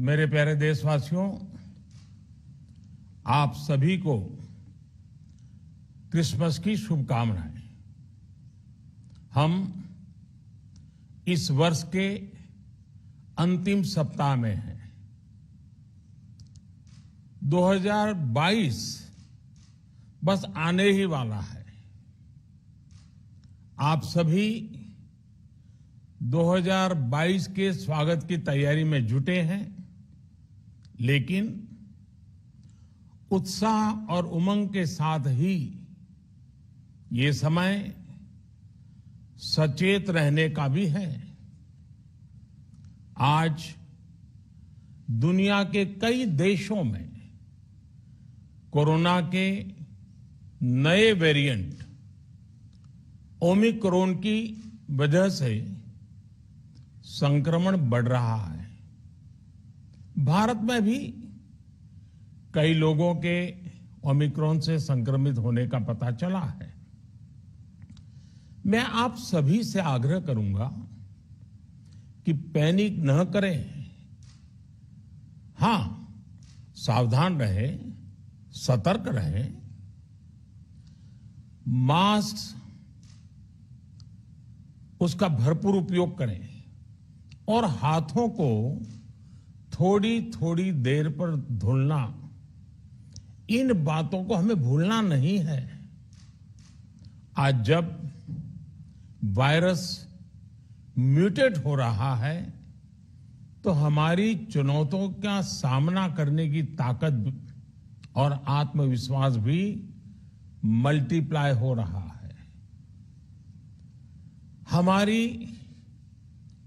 मेरे प्यारे देशवासियों, आप सभी को क्रिसमस की शुभकामनाएं। हम इस वर्ष के अंतिम सप्ताह में हैं। 2022 बस आने ही वाला है। आप सभी 2022 के स्वागत की तैयारी में जुटे हैं, लेकिन उत्साह और उमंग के साथ ही ये समय सचेत रहने का भी है। आज दुनिया के कई देशों में कोरोना के नए वेरिएंट ओमिक्रॉन की वजह से संक्रमण बढ़ रहा है। भारत में भी कई लोगों के ओमिक्रॉन से संक्रमित होने का पता चला है। मैं आप सभी से आग्रह करूंगा कि पैनिक न करें। हां, सावधान रहें, सतर्क रहें, मास्क उसका भरपूर उपयोग करें और हाथों को थोड़ी थोड़ी देर पर धुलना, इन बातों को हमें भूलना नहीं है। आज जब वायरस म्यूटेट हो रहा है तो हमारी चुनौतियों का सामना करने की ताकत और आत्मविश्वास भी मल्टीप्लाई हो रहा है। हमारी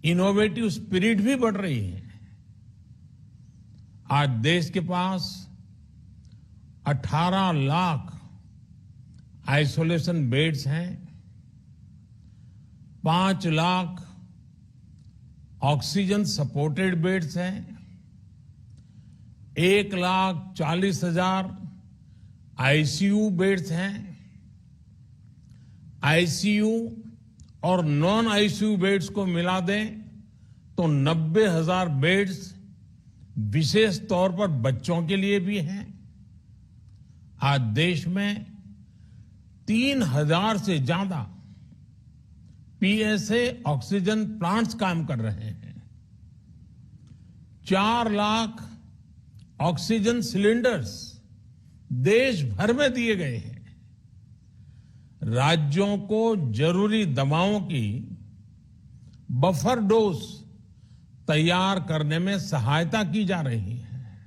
इनोवेटिव स्पिरिट भी बढ़ रही है। आज देश के पास 18 लाख आइसोलेशन बेड्स हैं, 5 लाख ऑक्सीजन सपोर्टेड बेड्स हैं, 1,40,000 आईसीयू बेड्स हैं। आईसीयू और नॉन आईसीयू बेड्स को मिला दें तो 90,000 बेड्स विशेष तौर पर बच्चों के लिए भी हैं। आज देश में 3,000 से ज्यादा पीएसए ऑक्सीजन प्लांट्स काम कर रहे हैं। 4 लाख ऑक्सीजन सिलेंडर्स देश भर में दिए गए हैं। राज्यों को जरूरी दवाओं की बफर डोज तैयार करने में सहायता की जा रही है।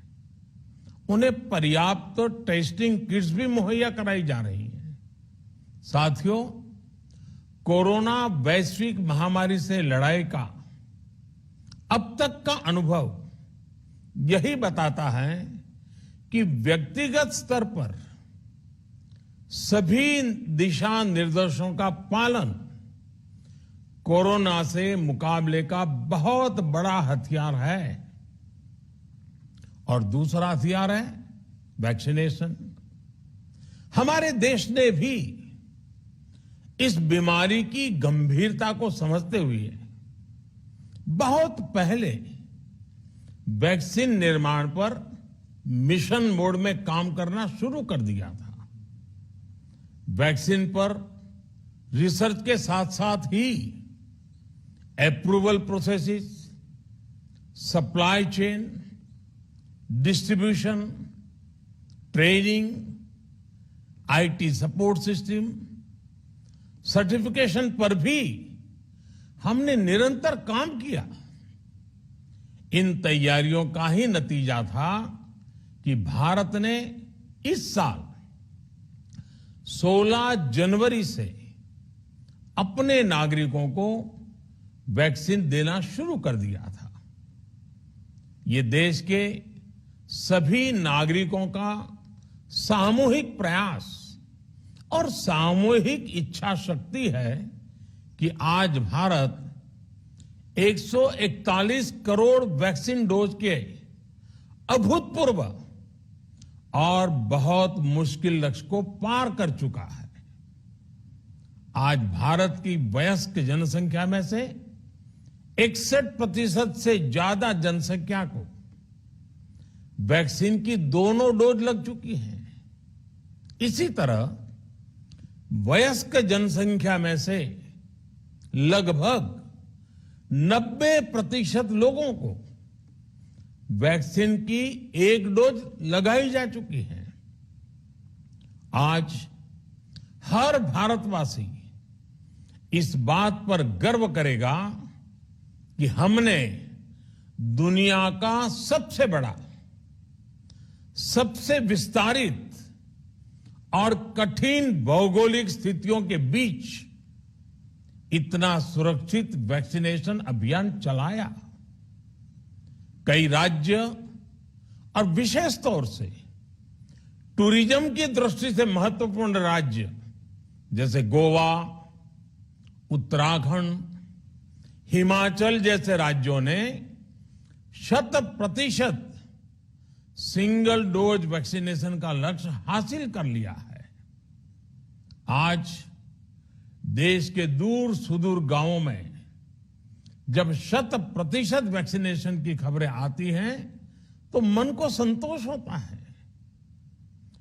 उन्हें पर्याप्त टेस्टिंग किट्स भी मुहैया कराई जा रही है। साथियों, कोरोना वैश्विक महामारी से लड़ाई का अब तक का अनुभव यही बताता है कि व्यक्तिगत स्तर पर सभी दिशा निर्देशों का पालन कोरोना से मुकाबले का बहुत बड़ा हथियार है। और दूसरा हथियार है वैक्सीनेशन। हमारे देश ने भी इस बीमारी की गंभीरता को समझते हुए बहुत पहले वैक्सीन निर्माण पर मिशन मोड में काम करना शुरू कर दिया था। वैक्सीन पर रिसर्च के साथ साथ ही approval processes, supply chain, distribution, training, IT support system, certification पर भी हमने निरंतर काम किया। इन तैयारियों का ही नतीजा था कि भारत ने इस साल 16 जनवरी से अपने नागरिकों को वैक्सीन देना शुरू कर दिया था। ये देश के सभी नागरिकों का सामूहिक प्रयास और सामूहिक इच्छा शक्ति है कि आज भारत 141 करोड़ वैक्सीन डोज के अभूतपूर्व और बहुत मुश्किल लक्ष्य को पार कर चुका है। आज भारत की वयस्क जनसंख्या में से 61% से ज्यादा जनसंख्या को वैक्सीन की दोनों डोज लग चुकी हैं। इसी तरह वयस्क जनसंख्या में से लगभग 90% लोगों को वैक्सीन की एक डोज लगाई जा चुकी है। आज हर भारतवासी इस बात पर गर्व करेगा कि हमने दुनिया का सबसे बड़ा, सबसे विस्तारित और कठिन भौगोलिक स्थितियों के बीच इतना सुरक्षित वैक्सीनेशन अभियान चलाया। कई राज्य और विशेष तौर से टूरिज्म की दृष्टि से महत्वपूर्ण राज्य जैसे गोवा, उत्तराखंड, हिमाचल जैसे राज्यों ने 100% सिंगल डोज वैक्सीनेशन का लक्ष्य हासिल कर लिया है। आज देश के दूर सुदूर गांवों में जब 100% वैक्सीनेशन की खबरें आती हैं तो मन को संतोष होता है।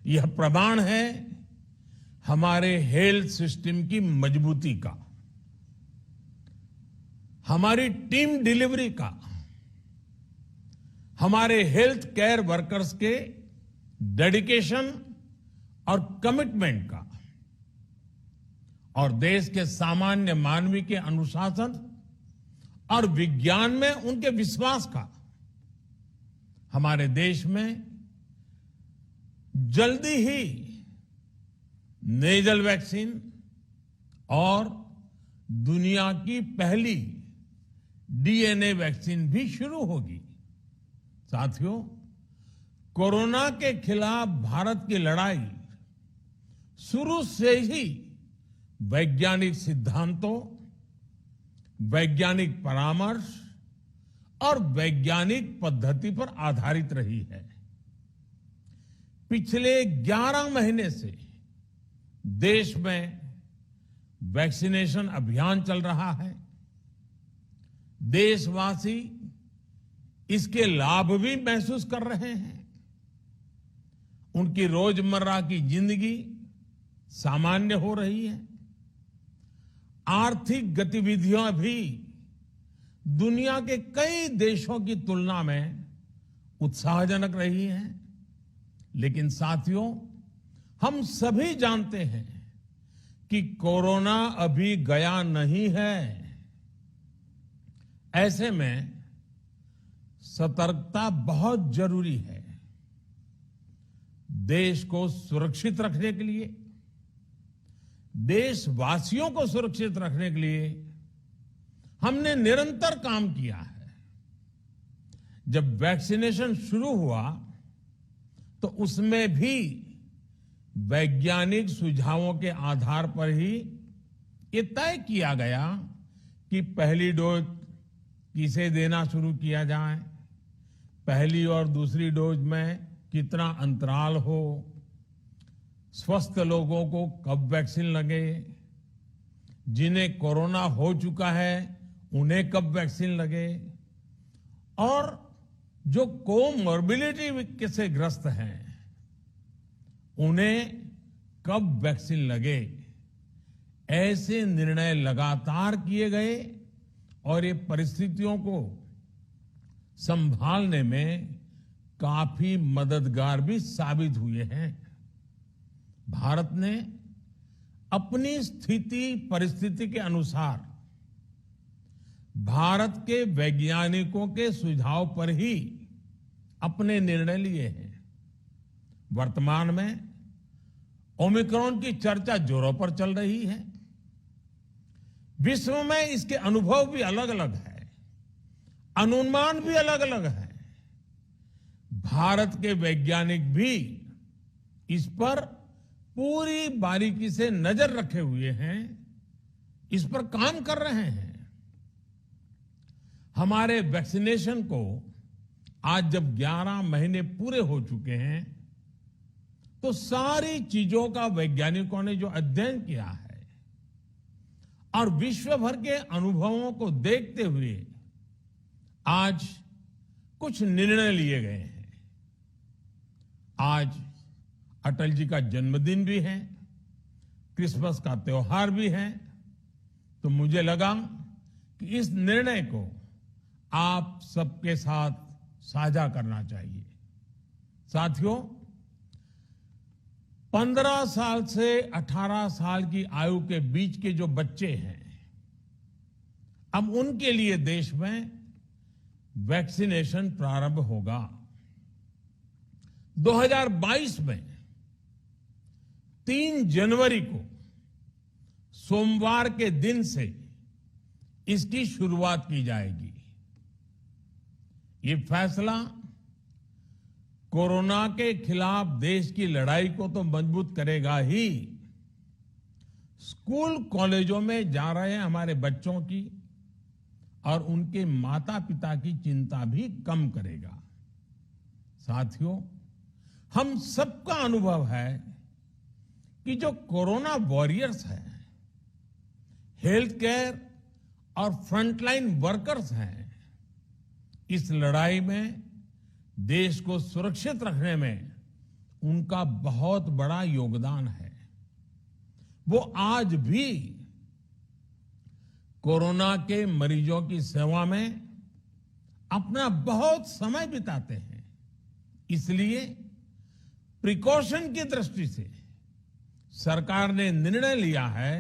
यह प्रमाण है हमारे हेल्थ सिस्टम की मजबूती का, हमारी टीम डिलीवरी का, हमारे हेल्थ केयर वर्कर्स के डेडिकेशन और कमिटमेंट का, और देश के सामान्य मानवी के अनुशासन और विज्ञान में उनके विश्वास का। हमारे देश में जल्दी ही नेजल वैक्सीन और दुनिया की पहली डीएनए वैक्सीन भी शुरू होगी। साथियों, कोरोना के खिलाफ भारत की लड़ाई शुरू से ही वैज्ञानिक सिद्धांतों, वैज्ञानिक परामर्श और वैज्ञानिक पद्धति पर आधारित रही है। पिछले 11 महीने से देश में वैक्सीनेशन अभियान चल रहा है। देशवासी इसके लाभ भी महसूस कर रहे हैं। उनकी रोजमर्रा की जिंदगी सामान्य हो रही है। आर्थिक गतिविधियां भी दुनिया के कई देशों की तुलना में उत्साहजनक रही हैं। लेकिन साथियों, हम सभी जानते हैं कि कोरोना अभी गया नहीं है। ऐसे में सतर्कता बहुत जरूरी है। देश को सुरक्षित रखने के लिए, देशवासियों को सुरक्षित रखने के लिए हमने निरंतर काम किया है। जब वैक्सीनेशन शुरू हुआ तो उसमें भी वैज्ञानिक सुझावों के आधार पर ही ये तय किया गया कि पहली डोज किसे देना शुरू किया जाए, पहली और दूसरी डोज में कितना अंतराल हो, स्वस्थ लोगों को कब वैक्सीन लगे, जिन्हें कोरोना हो चुका है उन्हें कब वैक्सीन लगे, और जो कोमॉर्बिडिटी से ग्रस्त हैं उन्हें कब वैक्सीन लगे। ऐसे निर्णय लगातार किए गए और ये परिस्थितियों को संभालने में काफी मददगार भी साबित हुए हैं। भारत ने अपनी स्थिति परिस्थिति के अनुसार भारत के वैज्ञानिकों के सुझाव पर ही अपने निर्णय लिए हैं। वर्तमान में ओमिक्रॉन की चर्चा जोरों पर चल रही है। विश्व में इसके अनुभव भी अलग अलग है, अनुमान भी अलग अलग है। भारत के वैज्ञानिक भी इस पर पूरी बारीकी से नजर रखे हुए हैं, इस पर काम कर रहे हैं। हमारे वैक्सीनेशन को आज जब 11 महीने पूरे हो चुके हैं तो सारी चीजों का वैज्ञानिकों ने जो अध्ययन किया है और विश्व भर के अनुभवों को देखते हुए आज कुछ निर्णय लिए गए हैं। आज अटल जी का जन्मदिन भी है, क्रिसमस का त्योहार भी है, तो मुझे लगा कि इस निर्णय को आप सबके साथ साझा करना चाहिए। साथियों, 15 साल से 18 साल की आयु के बीच के जो बच्चे हैं, अब उनके लिए देश में वैक्सीनेशन प्रारंभ होगा। 2022 में 3 जनवरी को सोमवार के दिन से इसकी शुरुआत की जाएगी। ये फैसला कोरोना के खिलाफ देश की लड़ाई को तो मजबूत करेगा ही, स्कूल कॉलेजों में जा रहे हमारे बच्चों की और उनके माता पिता की चिंता भी कम करेगा। साथियों, हम सबका अनुभव है कि जो कोरोना वॉरियर्स हैं, हेल्थ केयर और फ्रंटलाइन वर्कर्स हैं, इस लड़ाई में देश को सुरक्षित रखने में उनका बहुत बड़ा योगदान है। वो आज भी कोरोना के मरीजों की सेवा में अपना बहुत समय बिताते हैं। इसलिए प्रिकॉशन की दृष्टि से सरकार ने निर्णय लिया है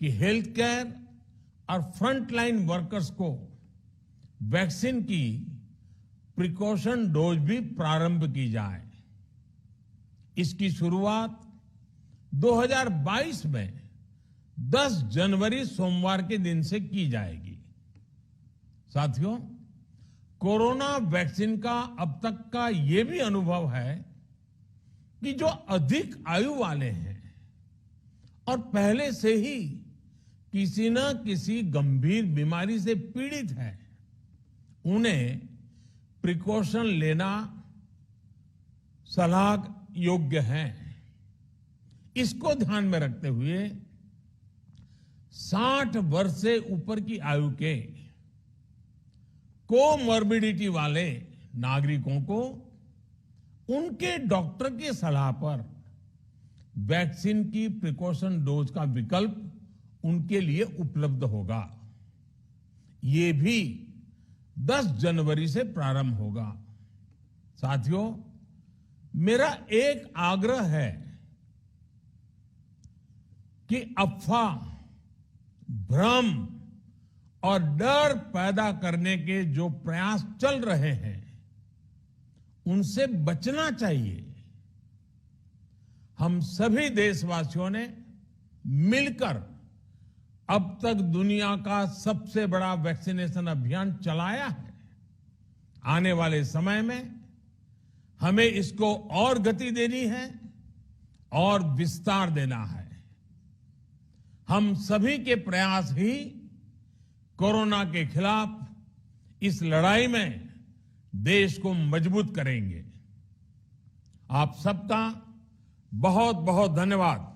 कि हेल्थ केयर और फ्रंटलाइन वर्कर्स को वैक्सीन की प्रिकॉशन डोज भी प्रारंभ की जाए। इसकी शुरुआत 2022 में 10 जनवरी सोमवार के दिन से की जाएगी। साथियों, कोरोना वैक्सीन का अब तक का ये भी अनुभव है कि जो अधिक आयु वाले हैं और पहले से ही किसी न किसी गंभीर बीमारी से पीड़ित हैं, उन्हें प्रिकॉशन लेना सलाह योग्य है। इसको ध्यान में रखते हुए 60 वर्ष से ऊपर की आयु के कोमॉर्बिडिटी वाले नागरिकों को उनके डॉक्टर की सलाह पर वैक्सीन की प्रिकॉशन डोज का विकल्प उनके लिए उपलब्ध होगा। ये भी 10 जनवरी से प्रारंभ होगा। साथियों, मेरा एक आग्रह है कि अफवाह, भ्रम और डर पैदा करने के जो प्रयास चल रहे हैं, उनसे बचना चाहिए। हम सभी देशवासियों ने मिलकर अब तक दुनिया का सबसे बड़ा वैक्सीनेशन अभियान चलाया है। आने वाले समय में हमें इसको और गति देनी है और विस्तार देना है। हम सभी के प्रयास ही कोरोना के खिलाफ इस लड़ाई में देश को मजबूत करेंगे। आप सबका बहुत बहुत धन्यवाद।